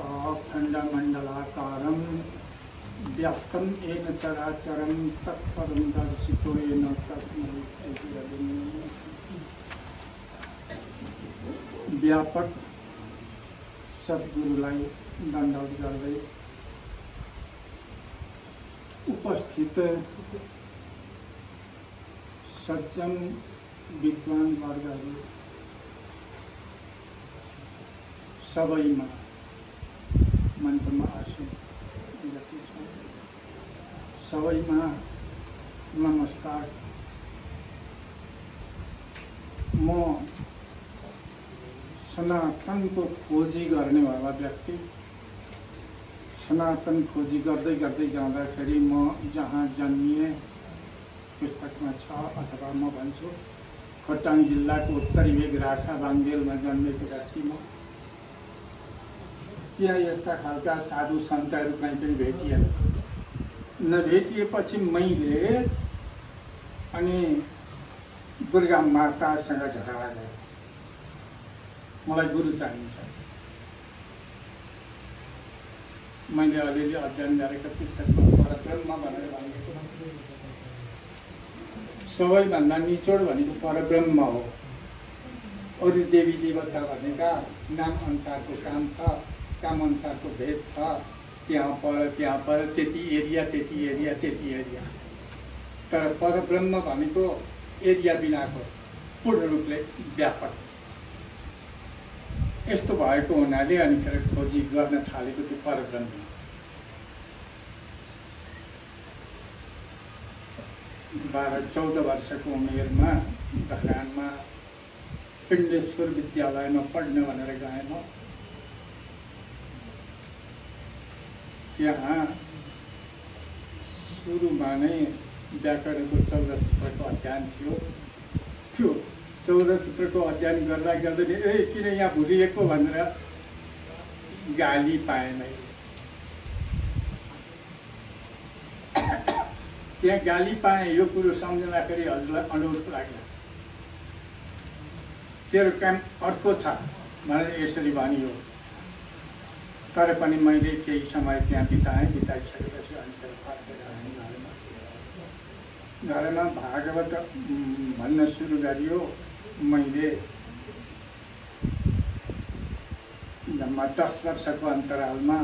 खण्डमण्डलाकारं व्याप्तं येन चराचरं तत्पदं दर्शितो येन तस्मै श्रीगुरवे नमः। व्यापक सद्गुरुलाई दण्डवत गर्दै उपस्थित सज्जन विद्वान वर्गहरू सबैमा मञ्चमा आसन जति छ सबैमा नमस्कार। म सनातनको खोजी गर्नेवाला व्यक्ति, सनातन खोजी गर्दै गर्दै जाँदाखेरि म जहाँ जन्मिए पुस्तकमा छ अथवा म भन्छु खोटाङ जिल्लाको उत्तरी भेग राखा बाङ्गेलमा जन्मेको व्यक्ति म। त्यहाँ यस्ता खालका साधु सन्तहरू कहीँ पनि भेटिएन। नभेटिएपछि मैले अनि दुर्गा मातासँग झगडा गरेँ। मलाई गुरु चाहिन्छ। मैले अलिअलि अध्ययन गरेको पुस्तकमा परब्रह्म भनेर भनेको सबैभन्दा निचोड भनेको परब्रह्म हो। अरू देवी देवता भनेका नाम अनुसारको काम छ, काम अनुसारको भेद छ। त्यहाँ पर त्यति एरिया त्यति एरिया त्यति एरिया। तर परब्रह्म भनेको एरिया बिनाको पूर्ण रूपले व्यापक। यस्तो भएको हुनाले अनिखेर खोजी गर्न थालेको त्यो परब्रह्म। 12-14 वर्षको उमेरमा धरानमा पिण्डेश्वर विद्यालयमा पढ्न भनेर गएँ म। यहाँ सुरुमा नै व्याकरणको 14 सूत्रको अध्ययन थियो। त्यो 14 सूत्रको अध्ययन गर्दा गर्दै किन यहाँ भुलिएको भनेर गाली पाएँ मैले। त्यहाँ गाली पाएँ। यो कुरो सम्झँदाखेरि हजुरलाई अनुरोध लाग्यो। तेरो काम अर्को छ भनेर यसरी भनियो। तर पनि मैले केही समय त्यहाँ बिताएँ। बिताइसकेपछि अनि फर्केर घरमा भागवत भन्न सुरु गरियो। मैले जम्मा 10 वर्षको अन्तरालमा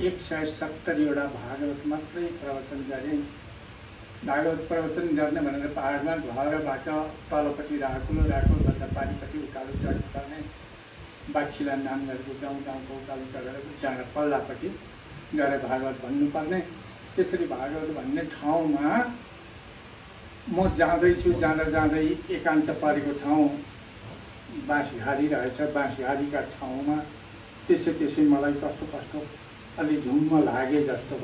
170वटा भागवत मात्रै प्रवचन गरेँ। भागवत प्रवचन गर्ने भनेर पहाडमा घरबाट तलपट्टि राखुलभन्दा पारिपट्टि उकालो चढ्नुपर्ने। बाछीलाई नानीहरूको गाउँको उकालो चढेर डाँडा पल्लापट्टि गएर भागवत भन्नुपर्ने। त्यसरी भागवत भन्ने ठाउँमा म जाँदैछु। जाँदै एकान्त परेको ठाउँ बाँसघारी रहेछ। बाँसघारीका ठाउँमा त्यसै मलाई कस्तो अलि झुम्म लागे जस्तो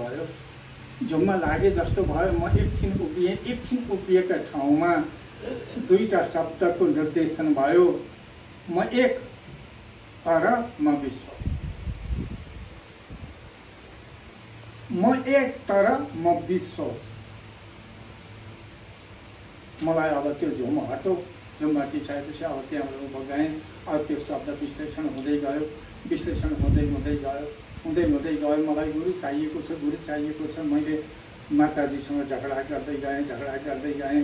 भयो। म एकछिन उभिएका ठाउँमा 2टा शब्दको निर्देशन भयो। म एक तर म विश्व। म एक तर म विश्व। मलाई अब त्यो झुम हटो। झुम हटिसकेपछि अब त्यहाँबाट उभो गएँ। अब त्यो शब्द विश्लेषण हुँदै गयो। हुँदै गयो। मलाई गुरु चाहिएको छ। मैले माताजीसँग झगडा गर्दै गएँ।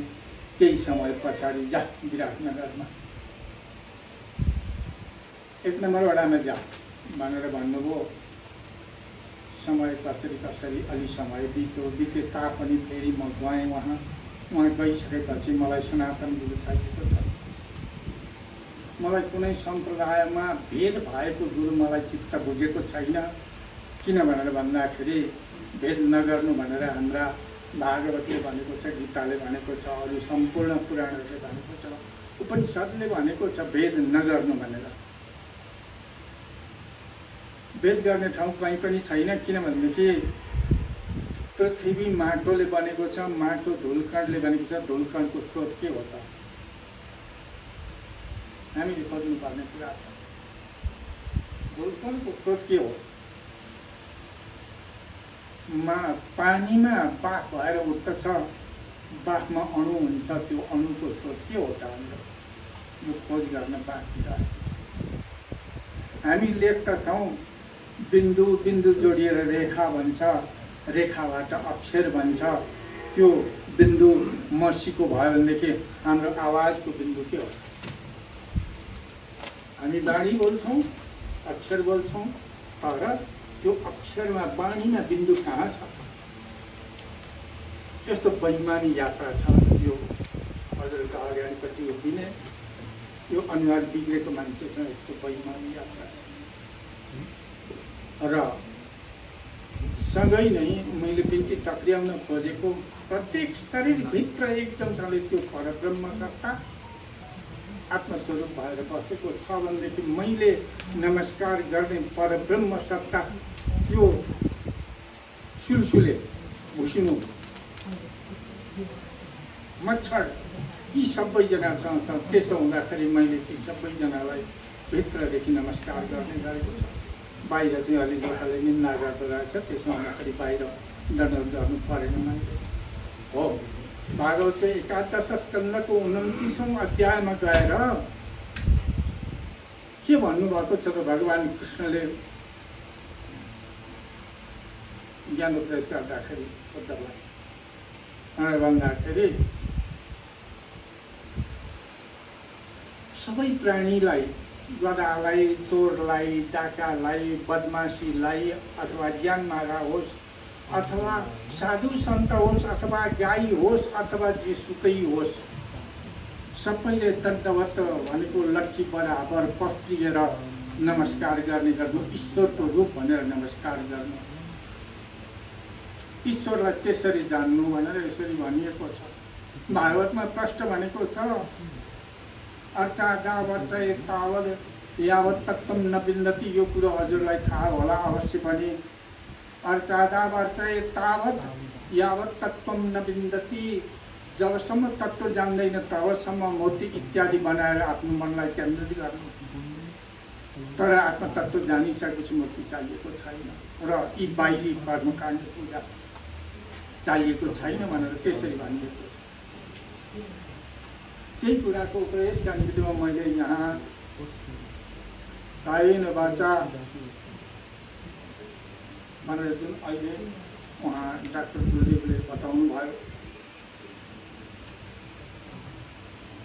केही समय पछाडि जा विराटनगरमा 1 नम्बर वडामा जा भनेर भन्नुभयो। समय कसरी अलि समय बित्यो तापनि फेरि म गएँ वहाँ गइसकेपछि मलाई सनातन गुरु चाहिएको छ। मलाई कुनै सम्प्रदायमा भेद भएको गुरु मलाई चित्त बुझेको छैन। किन भनेर भन्दाखेरि भेद नगर्नु भनेर हाम्रा भागवतले भनेको छ, गीताले भनेको छ, अरू सम्पूर्ण पुराणहरूले भनेको छ, उपनिषदले भनेको छ भेद नगर्नु भनेर। भेद गर्ने ठाउँ कहीँ पनि छैन। किनभनेदेखि पृथ्वी माटोले बनेको छ। माटो धुलकणले बनेको छ। धुलकणको स्रोत के हो त? हामीले खोज्नुपर्ने कुरा छ। धुलकणको स्रोत के हो? पानीमा बाफ भएर उठ्दछ। बाफमा अणु हुन्छ। त्यो अणुको स्रोत के हो त? हाम्रो यो खोज गर्न बाँकी रह्यो। हामी लेख्दा छौँ बिन्दु बिन्दु जोडिएर रेखा भन्छ, रेखाबाट अक्षर भन्छ। त्यो बिन्दु मसीको भयो भनेदेखि हाम्रो आवाजको बिन्दु के हो? हामी बाणी बोल्छौँ, अक्षर बोल्छौँ, तर त्यो अक्षरमा बाणीमा बिन्दु कहाँ छ? यस्तो बेइमानी यात्रा छ यो हजुरको अगाडिपट्टि उभिने यो अनुहार बिग्रेको मान्छेसँग यस्तो बेइमानी यात्रा छ। र सँगै नै मैले बिन्ती टक्र्याउन खोजेको प्रत्येक शरीरभित्र एकदमसँगले त्यो परब्रह्म सत्ता आत्मस्वरूप भएर बसेको छ भनेदेखि मैले नमस्कार गर्ने परब्रह्म सत्ता त्यो सुलसुले भुसिनु मच्छर यी सबैजनासँग छ। त्यसो हुँदाखेरि मैले ती सबैजनालाई भित्रदेखि नमस्कार गर्ने गरेको छ। बाहिर चाहिँ अलि लोकले निन्दा गर्दो रहेछ, त्यसो हुँदाखेरि बाहिर दण्ड गर्नु परेन मैले। हो, भागवत एकादश स्कन्धको 29औं अध्यायमा गएर के भन्नुभएको छ त भगवान कृष्णले ज्ञानोपदेश गर्दाखेरि उद्धवलाई भन्दाखेरि सबै प्राणीलाई, गधालाई, चोरलाई, डाकालाई, बदमासीलाई अथवा ज्यानमारा होस् अथवा साधु सन्त होस् अथवा गाई होस् अथवा जेसुकै होस्, सबैले दण्डवत भनेको लट्ठी बराबर पस्रिएर नमस्कार गर्ने गर्नु, ईश्वरको रूप भनेर नमस्कार गर्नु, ईश्वरलाई त्यसरी जान्नु भनेर यसरी भनिएको छ। भागवतमा प्रष्ट भनेको छ अर्चागा वर्ष तावत् यावत् तत्त्वं न विन्दति। यो कुरो हजुरलाई थाहा होला अवश्य पनि। अर्चादा वर्ष तावत् यावत् तत्त्वं न विन्दति, जबसम्म तत्त्व जान्दैन तबसम्म मूर्ति इत्यादि बनाएर आफ्नो मनलाई केन्द्रित गर्नु। तर आत्मतत्त्व जानिसकेपछि मूर्ति चाहिएको छैन र यी बाहिरी कर्मकाण्ड पूजा चाहिएको छैन भनेर त्यसरी भनिएको छ। त्यही कुराको उपदेशका निमित्तमा मैले यहाँ कायेन वाचा भनेर जुन अहिले उहाँ डाक्टर गुरुदेवले बताउनु भयो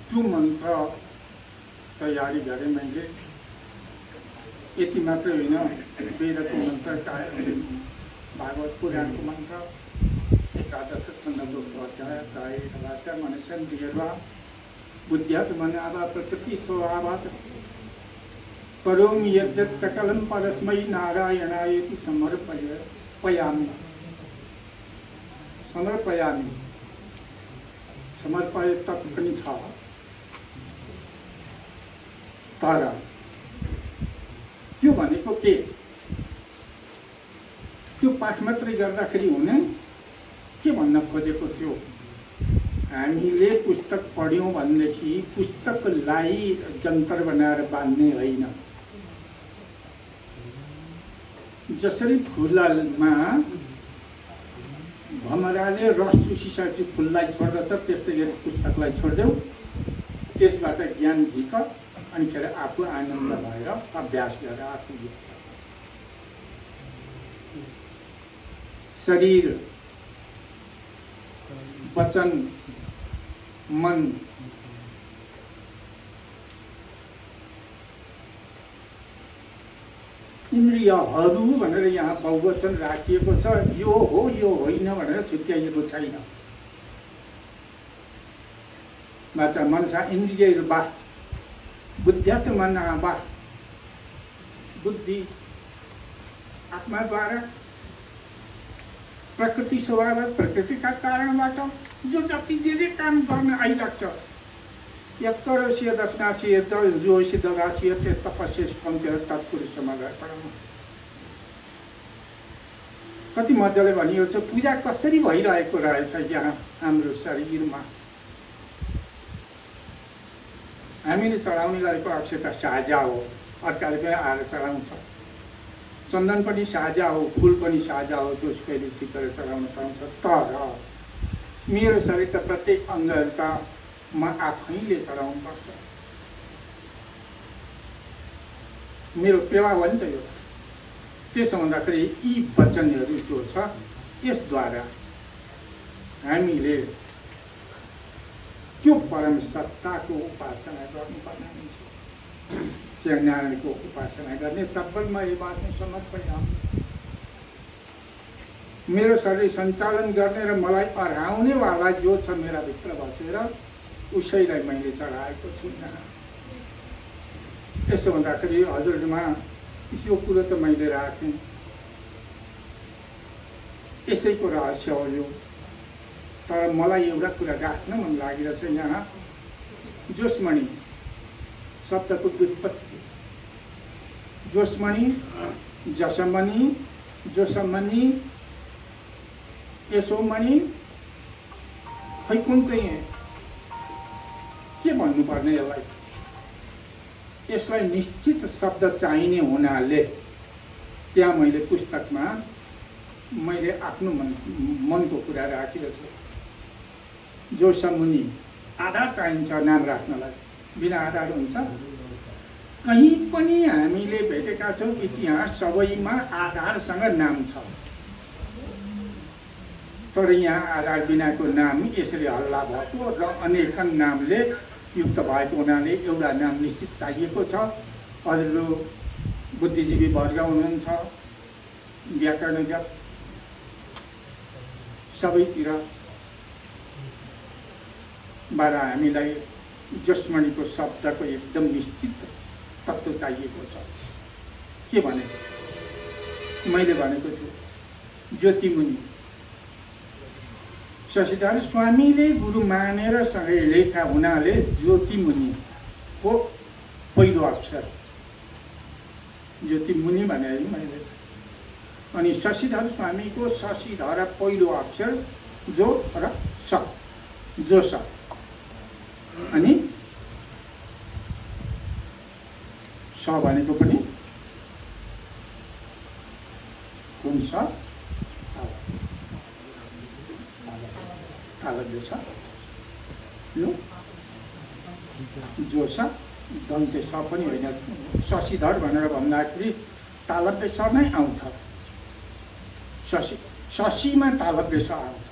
त्यो मन्त्र तयारी गरेँ मैले। यति मात्रै होइन, वेदको मन्त्र, भागवत पुराणको मन्त्र, एकादश स्कन्धको अध्याय कायेन वाचा मनसेन्द्रियर्वा बुद्ध्यात् मनावा प्रकृति स्वभावात् करोमि यद्यत् सकलं परस्मै नारायणायेति समर्पयामि। समर्पय तत् पनि छ, तर त्यो भनेको के? त्यो पाठ मात्रै गर्दाखेरि हुने? के भन्न खोजेको थियो? हामीले पुस्तक पढ्यौँ भनेदेखि पुस्तकलाई जन्तर बनाएर बाँध्ने होइन। जसरी फुलमा भमराले रस चुसिसकेपछि फुललाई छोड्दछ त्यस्तै गरी पुस्तकलाई छोडिदेऊ, त्यसबाट ज्ञान झिक, अनि खेर आफू आनन्द भएर अभ्यास गरेर आफू शरीर, वचन, मन इन्द्रियहरू भनेर यहाँ बहुवचन राखिएको छ। यो हो यो होइन भनेर छुट्याइएको छैन। वाचा मनसा इन्द्रियैर्वा बुद्ध्यात् मनावा, बुद्धि आत्माद्वारा प्रकृति स्वभाव, प्रकृतिका कारणबाट जो जति जे काम गर्न आइराख्छ, यत्करोसिय दशनासिय जोसी दगासिय तपस्या कम्प्युटर तत्पुरुष समागम। कति मजाले भनिएको छ पूजा कसरी भइरहेको रहेछ यहाँ हाम्रो शरीरमा। हामीले चढाउने गरेको अक्षता साझा हो, अर्काले पनि आएर चढाउँछ। चन्दन पनि साझा हो, फुल पनि साझा हो, जसले टिपेर चढाउन पाउँछ। तर मेरो शरीरका प्रत्येक अङ्गहरू त म आफैले चढाउनुपर्छ। मेरो टेवा हो नि त यो। त्यसो हुँदाखेरि यी वचनहरू जो छ यसद्वारा हामीले त्यो परम सत्ताको उपासना गर्नुपर्ने हुन्छ। त्यो नारायणको उपासना गर्ने सबैमा बाँच्ने समर्पण हो। मेरो शरीर सञ्चालन गर्ने र मलाई हराउनेवाला जो छ मेरा भित्र बसेर उसैलाई मैले चढाएको छु। यसो हुँदाखेरि हजुरमा यो कुरो त मैले राखेँ, यसैको रहस्य हो यो। तर मलाई एउटा कुरा राख्न मन लागिरहेछ यहाँ, जोस्मणि शब्दको व्युत्पत्ति। जोस्मणि, जसमणि, जोसमणि, यसोमणि, खै कुन चाहिँ के भन्नुपर्ने यसलाई? यसलाई निश्चित शब्द चाहिने हुनाले त्यहाँ मैले पुस्तकमा मैले आफ्नो मनको कुरा राखिरहेको छु। जोसमुनि आधार चाहिन्छ नाम राख्नलाई, बिना आधार हुन्छ? कहीँ पनि हामीले भेटेका छौँ इतिहास सबैमा आधारसँग नाम छ। तर यहाँ आधार बिनाको नाम यसरी हल्ला भएको र अनेकन नामले युक्त भएको हुनाले एउटा नाम निश्चित चाहिएको छ। हजुरहरू बुद्धिजीवी वर्ग हुनुहुन्छ, व्याकरणज्ञ सबैतिर बाट हामीलाई जोस्मणिको शब्दको एकदम निश्चित तत्त्व चाहिएको छ। के भनेको? मैले भनेको छु ज्योतिमुनि। शशिधर स्वामीले गुरु मानेर सँगै लेखा हुनाले ज्योतिमुनिको पहिलो अक्षर ज्योतिमुनि भने मैले। अनि शशिधर स्वामीको शशिधर पहिलो अक्षर जो र स, जो स। अनि स भनेको पनि कुन स? तालव्य स। यो जो स दन्ते स पनि होइन। शशिधर भनेर भन्दाखेरि तालव्य स नै आउँछ। शशीमा तालव्य स आउँछ।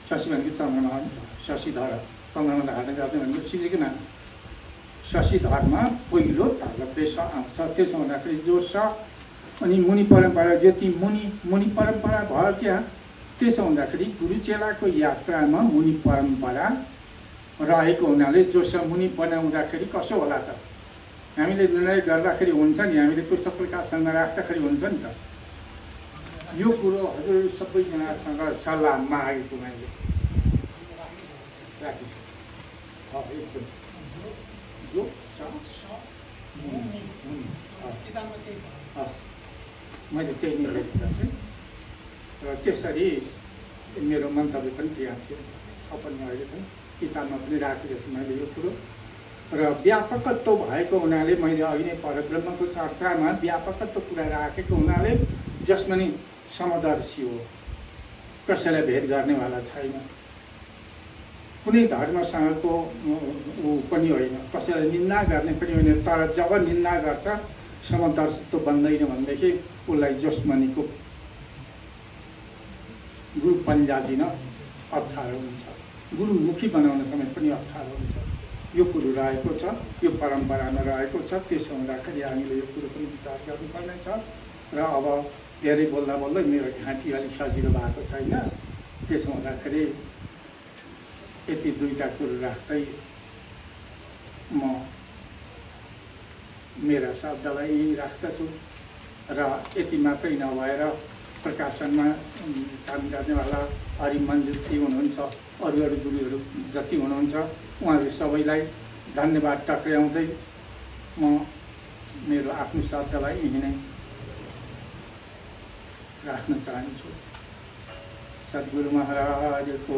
शशी भनेको चन्द्रमा हो नि। शशिधर चन्द्रमा धारण गर्ने भनेको शिवजीको नाम। शशिधरमा पहिलो तालव्य स आउँछ। त्यसो हुँदाखेरि जो स अनि मुनि परम्परा ज्योति मुनि, मुनि परम्परा भयो त्यहाँ। त्यसो हुँदाखेरि गुरु चेलाको यात्रामा मुनि परम्परा रहेको हुनाले जो स मुनि बनाउँदाखेरि कसो होला त? हामीले निर्णय गर्दाखेरि हुन्छ नि, हामीले पुस्तक प्रकाशसँग राख्दाखेरि हुन्छ नि त। यो कुरो हजुर सबैजनासँग सल्लाह मागेको मैले राखेको छु। जो मैले त्यही नै लेखेको छु र त्यसरी मेरो मन्तव्य पनि त्यहाँ थियो। पनि अहिले पनि किताबमा पनि राखेको छु मैले यो कुरो। र व्यापकत्व भएको हुनाले मैले अघि नै परब्रह्मको चर्चामा व्यापकत्व कुरा राखेको हुनाले जसमा नि समदर्शी हो, कसैलाई भेद गर्नेवाला छैन, कुनै धर्मसँगको ऊ पनि होइन, कसैलाई निन्दा गर्ने पनि होइन। तर जब निन्दा गर्छ समदर्शित्व बन्दैन भनेदेखि उसलाई जोस्मनीको गुरु पन्जा दिन अप्ठ्यारो हुन्छ, गुरुमुखी बनाउन समेत पनि अप्ठ्यारो हुन्छ। यो कुरो रहेको छ, यो परम्परामा रहेको छ। त्यसो हुँदाखेरि हामीले यो कुरो पनि विचार गर्नुपर्ने छ। र अब धेरै बोल्दा बोल्दै मेरो घाँटी अलिक सजिलो भएको छैन। त्यसो हुँदाखेरि यति दुईवटा कुरो राख्दै म मेरा शब्दलाई राख्दछु। र यति मात्रै नभएर प्रकाशनमा काम गर्नेवाला हरिमन्जुजी हुनुहुन्छ, अरू गुरुहरू जति हुनुहुन्छ उहाँहरू सबैलाई धन्यवाद टक्राउँदै म मेरो आफ्नो शब्दलाई यही नै राख्न चाहन्छु। सद्गुरु महाराजको